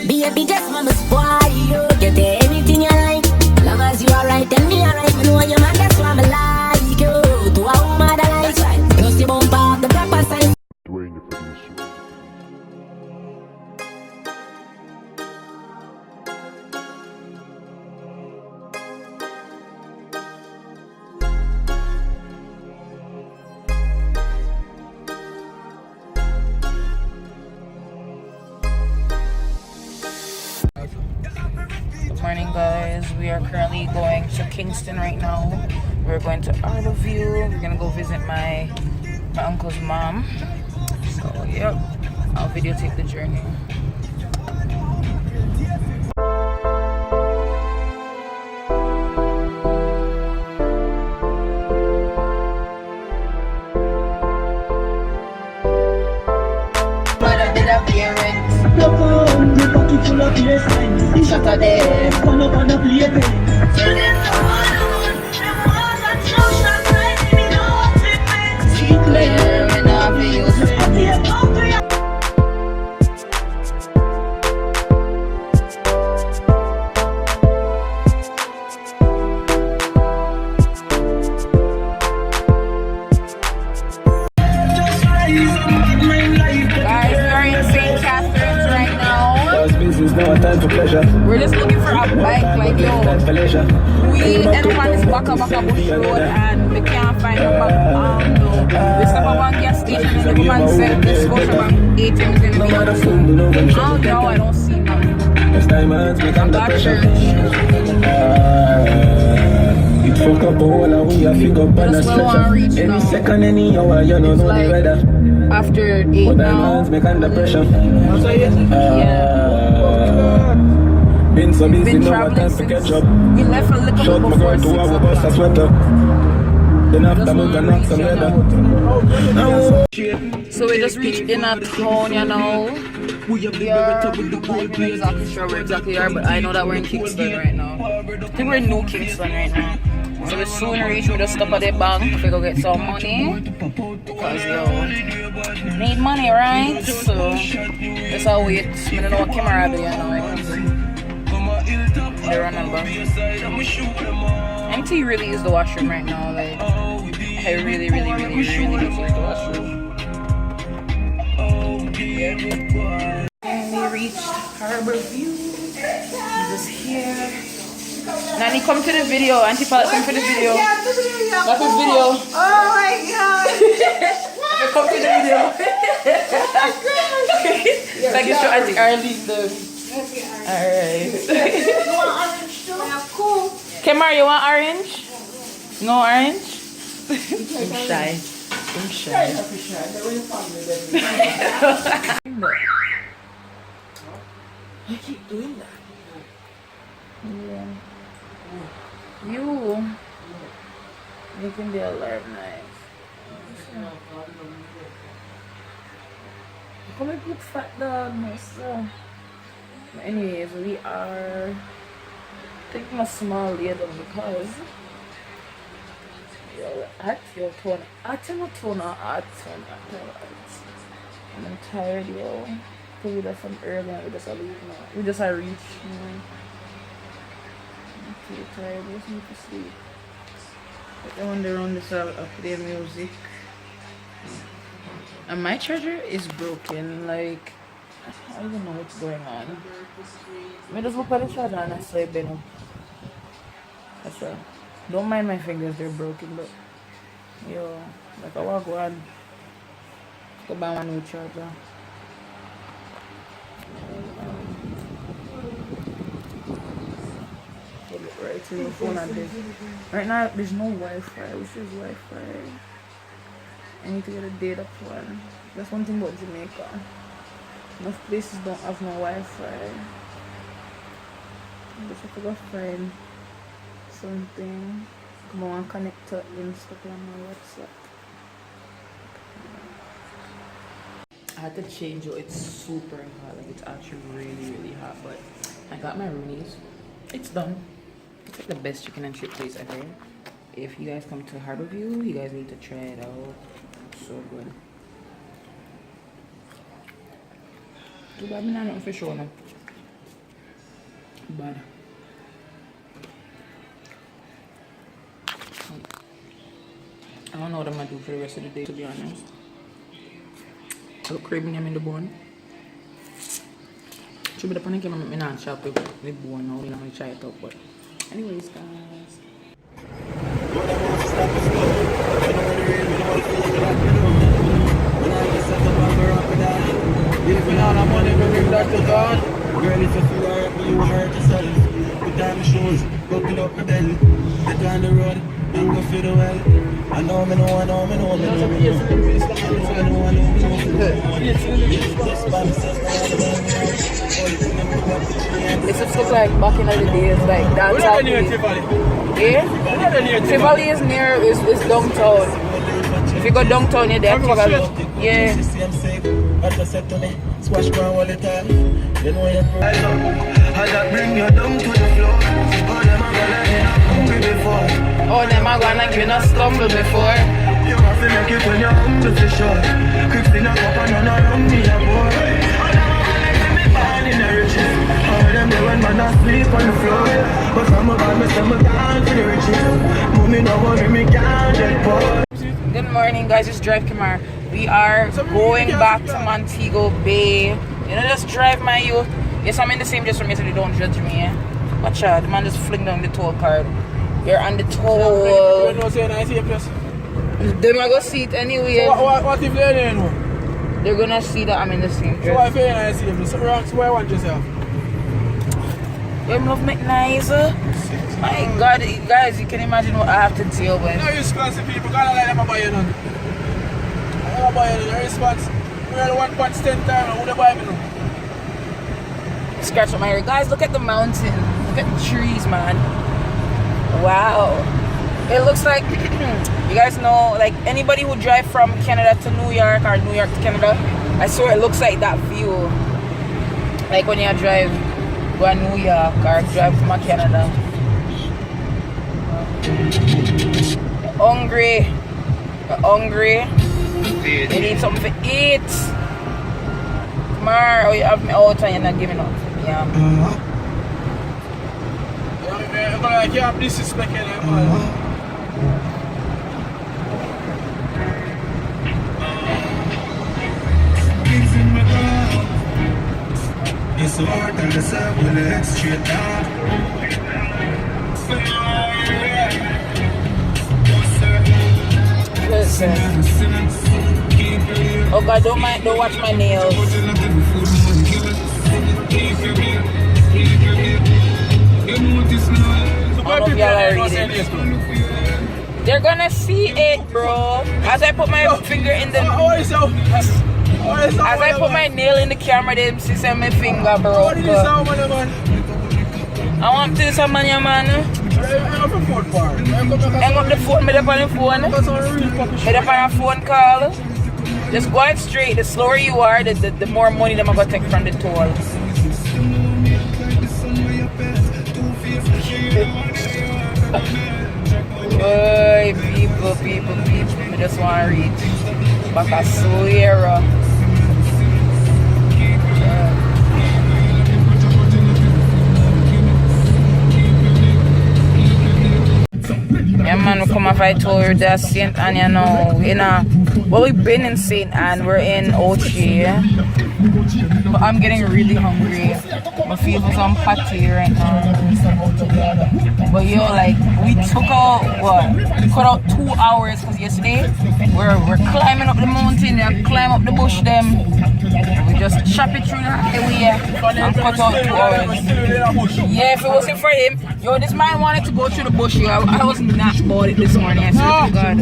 Baby, just mama spoil you. Get anything you like. Long as you are right and me alright. Me know your man, that's why I like you. To a woman that likes right. You see bump up the proper side. Dwayne the producer. Good morning, guys. We are currently going to Kingston right now. We're going to View. We're gonna go visit my uncle's mom. So yep, I'll videotape the journey. Full of your signs. Saturday, stand up on the playpen. We're just looking for a bike, like yo. We end up on this Baka Bush Road and we can't find a bike. No. We stop at one gas station and the woman said this Scotiabank ATM is gonna be on soon. Oh no, I don't see none. I'm not church. It fuck up all and we a figure up on a stretcher. Any second, any hour, you know the weather. After 8 now. Make under pressure. Been so busy, Been no traveling time to catch up. We left a little Shot bit my before girl 6 to have a bus a o'clock. sweater. Then after we can knock some weather. So we just reached in a town, you know. Yeah, I'm not exactly sure where exactly we are, but I know that we're in Kingston right now. I think we're in New Kingston right now. So we soon reach, we just stop at the bank to go get some money. Because yo, need money, right? So let's all wait. I don't know what camera I do, you know. They're running back. MT really is the washroom right now. Like, I really need to use the washroom. And we reached Harbor View. Just here. Nani, come to the video. Auntie Paula, come to the video. That's his video. Oh my god! Come to the video. Like you show Auntie Arlene. Alright. You want orange too? Yeah, cool. Kemar, you want orange? No orange? I'm shy. I'm shy. I keep doing that. Yeah. You making the alarm nice. Come and put fat dog, so. But anyways, we are taking a small later because at your tone. I'm tired, yo. So we left from early and we just are leaving now. We just are reach, you know. I'm too tired, I just need to sleep. But I wander around this I'll play music. And my charger is broken, like I don't even know what's going on. I just look at the charger and I say Beno. That's all. Don't mind my fingers, they're broken, but yo, like I want Gwaan. Go buy one new charger. Right to the phone and this. Right now there's no Wi-Fi, which is Wi-Fi. I need to get a data plan. That's one thing about Jamaica. Most places don't have no Wi-Fi. I just have to go find something. Come on, connect to Instagram or WhatsApp. I had to change it. It's super hot. Like it's actually really hot. But I got my roonies. It's done. It's like the best chicken and chip place ever. If you guys come to Harborview, you guys need to try it out. So good. Too bad me not nothing for sure now. Bad. I don't know what I'm gonna do for the rest of the day, to be honest. I'll craving them in the bone. Should be the panic, I'm not shop with the bone now. I'm gonna try it out, but anyways, guys. If you know I'm money, we bring that to God. Girl, if you feel hurt, you hurt yourself. Put down my shoes, buckle up my belly. Get down the road, and go feel the well. I know me know. This looks like back in the days, like that's how yeah? Tivoli is near, is downtown. If you go downtown, you're there, Tivoli. Yeah. Squash ground all the time. You know you're I got bring you down to the floor. Oh, them are gonna give you a stumble before. You have to make it when you're humble for sure. Quickly knock up and none around me a boy. All them are gonna give me born in the riches. All them they when man asleep on the floor. But some of them say me down to the riches. Mommy no worry me can't get bored. Good morning, guys. Just drive Kamar. We are going back to Montego Bay. You know, just drive my youth. Yes, I'm in the same just from yesterday. Don't judge me. Eh? Watch out, the man just fling down the toll card. You're on the toll. They're gonna go see it anyway. So what if they're there now? They're gonna see that I'm in the same dress. So what if you're in the same dress? So why you want yourself? You love me nice. My God, guys, you can imagine what I have to deal with. No response to people, can't let them buy you none. I'm buy you no response. We're 1 point 10 times, who they buy me now? Scratch up my hair. Guys, look at the mountain. Look at the trees, man. Wow. It looks like, you guys know, like anybody who drive from Canada to New York or New York to Canada, I swear it looks like that view. Like when you drive to New York or drive from Canada. You're hungry. You're hungry. You need something to eat. Tomorrow, you have me out and you're not giving up. Yeah. I can't disrespect you. It's so hard to decide when the head straight down. Listen. Oh God, don't watch my nails. They're gonna see it, bro. As I put my finger in the as I put my nail in the camera, they see my finger, bro. I want to do some money, man. Hang up the phone, me up on the phone. Me up on a phone call. Just going straight. The slower you are, the more money them are gonna take from the toll. Boy, people. I just want to reach Bacasoliera. Yeah, man, we come off I told you that St. Anne, you know, well, we've been in St. Anne, we're in Ochi, but I'm getting really hungry. I feel for some patty right now. But yo, like, we took out, cut out 2 hours, because yesterday, we're climbing up the mountain, we climb up the bush them. We just chop it through the highway and cut out 2 hours. Yeah, if it wasn't for him, yo, this man wanted to go through the bush, yo. I was not about it this morning, I swear to God.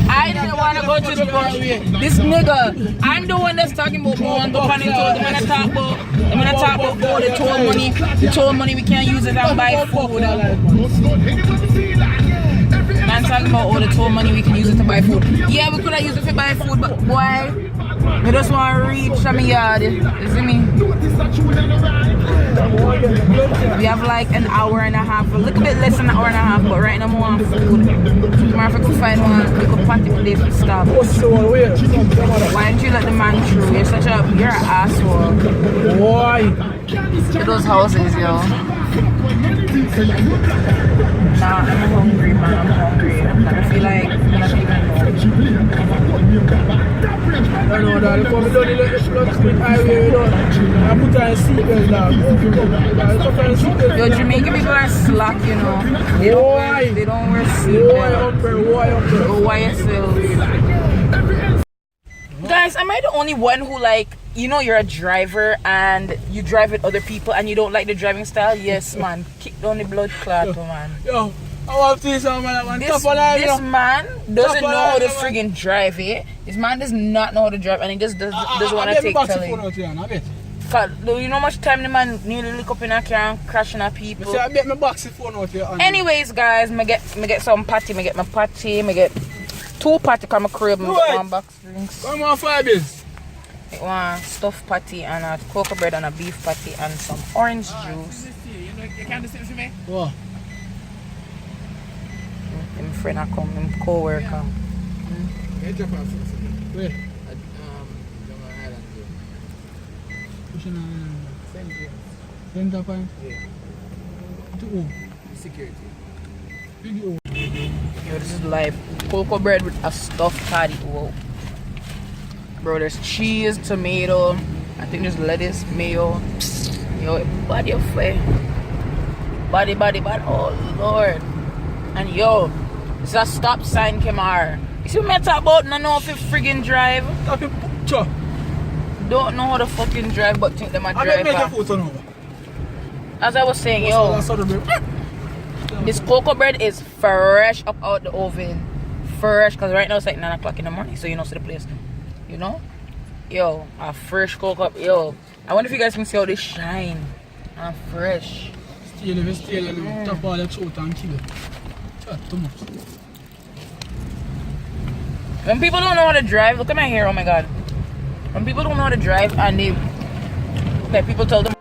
I didn't want to go through the bush. This nigga, I'm the one that's talking about going to Panic Toll. I'm gonna talk about oh, the toll money we can't use it and buy food. Man talking about all the toll money we can use it to buy food. Yeah, we could have used it to buy food, but boy, we just want to reach some yard. You see me? We have like an hour and a half, a little bit less than an hour and a half, but right now we want food. Tomorrow if we could find one, we could party place to stop. Why don't you let the man through? You're an asshole. Why? those houses, yo. Nah, I'm hungry, man. I'm hungry. I feel like I'm not even I know that. Come down the Blood Street Highway, you know. I put on a seatbelt now. Yo, Jamaican people are slack, you know. They don't wear seatbelts. Oh, YSL. Guys, am I the only one who, like, you know, you're a driver and you drive with other people and you don't like the driving style? Yes, man. Kick down the blood clot, man. Yo, I want to see some man. This man doesn't know how to friggin' drive it. This man does not know how to drive and he just doesn't want to take telling. You know how much time the man nearly look up in a car and crashing at people. I bet my box phone out here. Anyways, guys, me get some patty. Me get my patty. Me get 2 patty because my crib. Me get 1 box drinks. Come on, 5 bills. One stuffed patty and a cocoa bread and a beef patty and some orange juice. You can't do for me? What? My friend I come, my co-worker. Where? Center point? Yeah. To who? Security. Yo, this is live. Cocoa bread with a stuffed patty. Whoa. Bro, there's cheese, tomato, I think there's lettuce, mayo. Yo, body of fire. Body. Oh, Lord. And yo, it's a stop sign, Kemar. You see what I talk about? Don't know if you friggin' drive. Don't know how to fucking drive, but think them a driver. As I was saying, yo, this cocoa bread is fresh up out the oven. Fresh, because right now it's like 9 o'clock in the morning, so you know, see the place. You know? Yo, a fresh cocoa. Yo, I wonder if you guys can see how they shine. And fresh. Steal, top all the throat and kill it. Too much. When people don't know how to drive, look at my hair, oh my god. When people don't know how to drive and they, like, people tell them